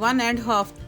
1½